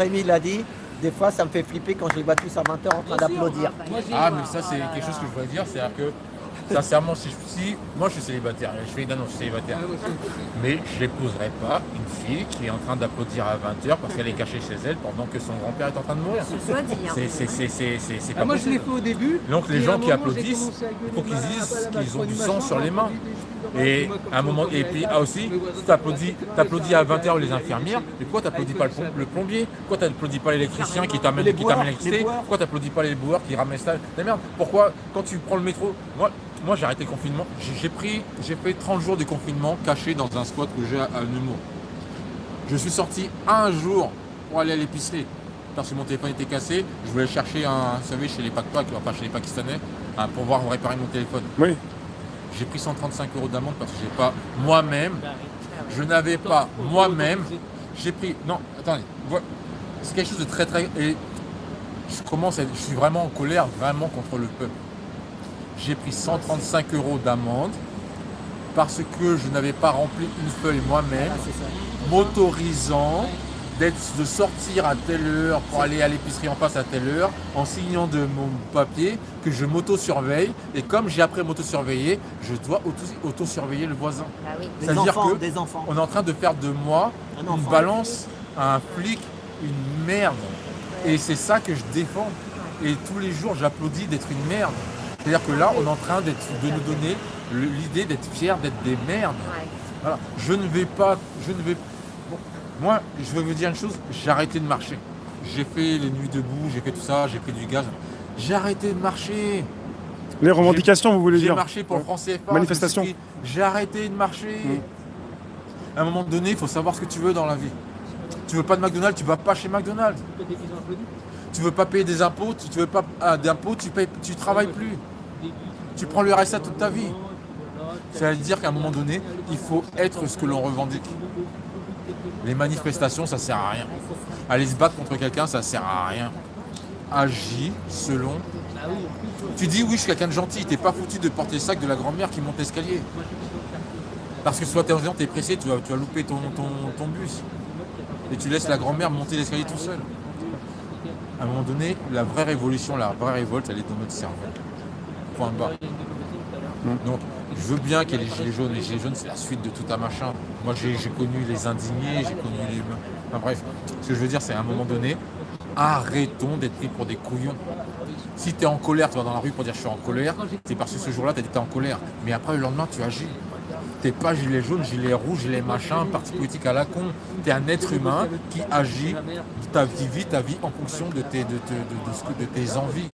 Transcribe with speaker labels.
Speaker 1: Rémi l'a dit, des fois ça me fait flipper quand je les vois tous à 20h en train d'applaudir.
Speaker 2: Ah, mais ça, c'est quelque chose que je voudrais dire, c'est-à-dire que, sincèrement, si moi je suis célibataire, je fais une annonce, je suis célibataire, mais je n'épouserai pas une fille qui est en train d'applaudir à 20h parce qu'elle est cachée chez elle pendant que son grand-père est en train de mourir. C'est pas
Speaker 3: Moi je l'ai
Speaker 2: possible.
Speaker 3: fait au début.
Speaker 2: Donc les
Speaker 3: et à
Speaker 2: gens
Speaker 3: un
Speaker 2: qui
Speaker 3: moment,
Speaker 2: applaudissent,
Speaker 3: j'ai commencé à gueuler,
Speaker 2: il faut qu'ils
Speaker 3: voilà,
Speaker 2: disent
Speaker 3: voilà,
Speaker 2: qu'ils ont du
Speaker 3: machin,
Speaker 2: sang sur les mains.
Speaker 3: Et
Speaker 2: Et à un moment, et puis aussi, si t'applaudis à 20h les infirmières, mais pourquoi t'applaudis pas le plombier? Pourquoi t'applaudis pas l'électricien qui t'amène l'électricité? Pourquoi t'applaudis pas les boueurs qui ramassent la merde? Pourquoi quand tu prends le métro, moi j'ai arrêté le confinement, j'ai fait 30 jours de confinement caché dans un squat que j'ai à Nemours. Je suis sorti un jour pour aller à l'épicerie parce que mon téléphone était cassé. Je voulais chercher vous savez, chez les Pakistanais, enfin chez les Pakistanais, pour voir réparer mon téléphone.
Speaker 4: Oui.
Speaker 2: J'ai pris 135 € d'amende parce que j'ai pas moi-même, je n'avais pas moi-même, j'ai pris, non, attendez, c'est quelque chose de très très, et je suis vraiment en colère, vraiment contre le peuple. J'ai pris 135 € d'amende parce que je n'avais pas rempli une feuille moi-même, m'autorisant de sortir à telle heure pour aller à l'épicerie en face à telle heure, en signant de mon papier que je m'auto-surveille. Et comme j'ai appris à m'auto-surveiller, je dois auto-surveiller le voisin.
Speaker 1: Ah oui.
Speaker 2: C'est-à-dire que
Speaker 1: Des enfants.
Speaker 2: on est en train de faire de moi une balance à un flic, une merde. Et c'est ça que je défends. Et tous les jours, j'applaudis d'être une merde. C'est-à-dire que là, on est en train de nous donner l'idée d'être fiers, d'être des merdes. Voilà. Moi, je vais vous dire une chose, j'ai arrêté de marcher. J'ai fait les nuits debout, j'ai fait tout ça, j'ai pris du gaz. J'ai arrêté de marcher.
Speaker 4: Les revendications, vous voulez dire?
Speaker 2: J'ai marché pour le franc CFA.
Speaker 4: Manifestation.
Speaker 2: J'ai arrêté de marcher. À un moment donné, il faut savoir ce que tu veux dans la vie. Tu veux pas de McDonald's, tu vas pas chez McDonald's. Tu veux pas payer des impôts, tu veux pas d'impôts, tu travailles plus. Tu prends le RSA toute ta vie. C'est-à-dire qu'à un moment donné, il faut être ce que l'on revendique. Les manifestations, ça sert à rien. Aller se battre contre quelqu'un, ça sert à rien. Agis selon. Tu dis oui, je suis quelqu'un de gentil, t'es pas foutu de porter le sac de la grand-mère qui monte l'escalier. Parce que soit t'es pressé, tu vas louper ton bus. Et tu laisses la grand-mère monter l'escalier tout seul. À un moment donné, la vraie révolution, la vraie révolte, elle est dans notre cerveau. Point barre. Donc, je veux bien qu'il y ait les gilets jaunes. Les gilets jaunes, c'est la suite de tout un machin. Moi, j'ai connu les indignés, j'ai connu les... Enfin bref, ce que je veux dire, c'est à un moment donné, arrêtons d'être pris pour des couillons. Si tu es en colère, tu vas dans la rue pour dire je suis en colère, c'est parce que ce jour-là, tu étais en colère. Mais après, le lendemain, tu agis. T'es pas gilet jaune, gilet rouge, gilet machin, parti politique à la con. T'es un être humain qui agit, ta vie en fonction de tes envies.